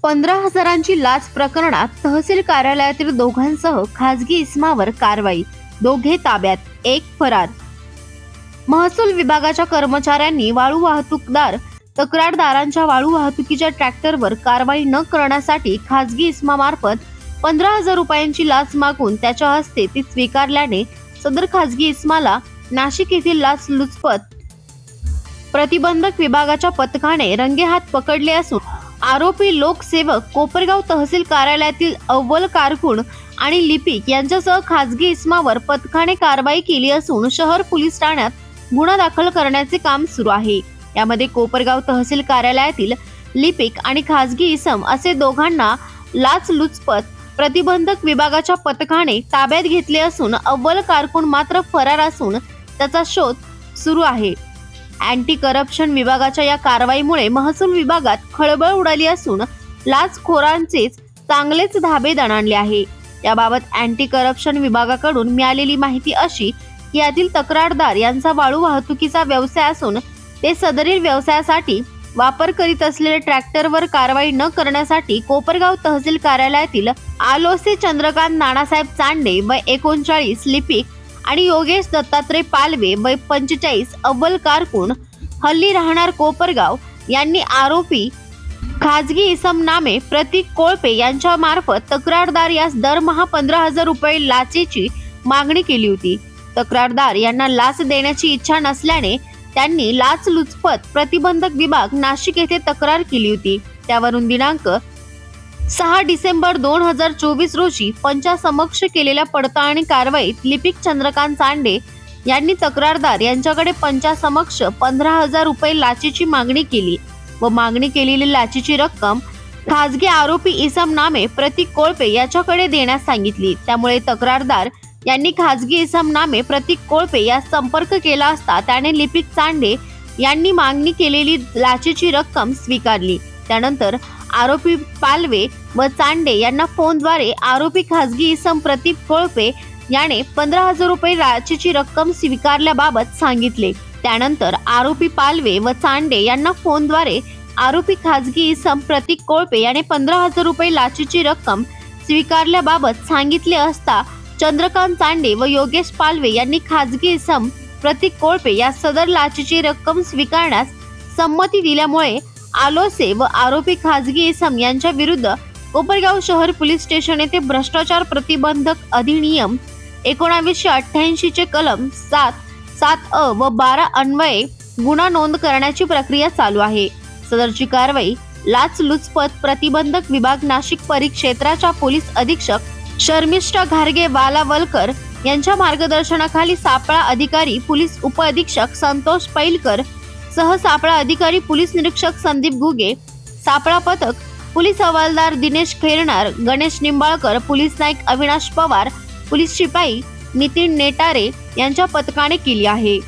15,000ची लाच प्रकरणात तहसील कार्यालयातील दोघांसह खासगी इसमावर कारवाई, दोघे ताब्यात, एक फरार. महसूल विभागाच्या कर्मचाऱ्यांनी वाळू वाहतूकदार तक्रारदारांच्या वाळू वाहतुकीच्या ट्रॅक्टरवर कारवाई न करण्यासाठी खासगी इसमामार्फत 15,000 रुपयांची लाच मागून त्याच्या हस्ते ती स्वीकारल्याने सदर खासगी इसमाला नाशिक येथील लाचलुचपत प्रतिबंधक विभागाच्या पथकाने रंगेहात पकडले असून आरोपी लोकसेवक कोपरगाव तहसील कार्यालयातील अव्वल कारकून आणि लिपिक यांच्यासह खासगी इसमावर पथकाने कारवाई केली असून शहर पोलीस ठाण्यात गुन्हा दाखल करण्याचे काम सुरू आहे. यामध्ये कोपरगाव तहसील कार्यालयातील लिपिक आणि खासगी इसम असे दोघांना लाचलुचपत प्रतिबंधक विभागाच्या पथकाने ताब्यात घेतले असून अव्वल कारकून मात्र फरार असून त्याचा शोध सुरू आहे. अँटी करप्शन विभागाच्या या कारवाईमुळे महसूल विभागात खळबळ उडाली असून लाचखोरांचे चांगलेच धाबे दणाणले आहे. याबाबत अँटी करप्शन विभागाकडून मिळालेली माहिती अशी की यातील तक्रारदार यांचा वाळू वाहतुकीचा व्यवसाय असून ते सदरील व्यवसायासाठी वापर करीत असलेल्या ट्रॅक्टरवर कारवाई न करण्यासाठी कोपरगाव तहसील कार्यालयातील आलोसे चंद्रकांत नानासाहेब चांडे वय 39 लिपिक आणि योगेश दत्तात्रय पालवे वय 45 अव्वल कारकून हल्ली राहणार कोपरगाव यांनी आरोपी खाजगी इसम नामे प्रतीक कोळपे यांच्या मार्फत तक्रारदार यास दरमहा 15,000 रुपये लाचेची मागणी केली होती. तक्रारदार यांना लाच देण्याची इच्छा नसल्याने त्यांनी लाचलुचपत प्रतिबंधक विभाग नाशिक येथे तक्रार केली होती. त्यावरून दिनांक 6 डिसेंबर 2024 रोजी पंचासमक्ष केलेल्या पडताळणी कारवाईत लिपिक चंद्रकांत चांडे यांनी तक्रारदार यांच्याकडे पंचासमक्ष 15,000 रुपये लाचेची मागणी केली व मागणी केलेली लाचेची रक्कम खाजगी आरोपी इसम नामे प्रतीक कोळपे याच्याकडे देण्यास सांगितली. त्यामुळे तक्रारदार यांनी खाजगी इसम नामे प्रतीक कोळपे यास संपर्क केला असता त्याने लिपिक चांडे यांनी मागणी केलेली लाचेची रक्कम स्वीकारली. त्यानंतर आरोपी पालवे व चांडे यांना फोनद्वारे आरोपी खाजगी इसम प्रतीक कोळपे याने 15,000 रुपये लाचेची रक्कम स्वीकारल्याबाबत सांगितले. त्यानंतर आरोपी पालवे व चांडे यांना फोनद्वारे आरोपी खाजगी इसम प्रतीक कोळपे याने 15,000 रुपये लाचेची रक्कम स्वीकारल्याबाबत सांगितले असता चंद्रकांत चांडे व योगेश पालवे यांनी खाजगी इसम प्रतीक कोळपे या सदर लाचेची रक्कम स्वीकारण्यास संमती दिल्यामुळे आलोसे व आरोपी खाजगी इसम यांच्या विरुद्ध कोपरगाव शहर पोलीस स्टेशन येथे भ्रष्टाचार प्रतिबंधक अधिनियम 1988 चे कलम 7(7)(अ) व 12 अन्वये गुन्हा नोंद करण्याची प्रक्रिया चालू आहे. सदरची कारवाई लाचलुचपत प्रतिबंधक विभाग नाशिक परिक्षेत्राच्या पोलीस अधीक्षक शर्मिष्ठा घारगे वालावलकर यांच्या मार्गदर्शनाखाली सापळा अधिकारी पोलीस उपअधीक्षक संतोष पैलकर सह सापळा अधिकारी पोलीस निरीक्षक संदीप घुगे, सापळा पथक पोलीस हवालदार दिनेश खैरनार, गणेश निंबाळकर, पोलीस नाईक अविनाश पवार, पोलीस शिपाई नितीन नेटारे यांच्या पथकाने केली आहे.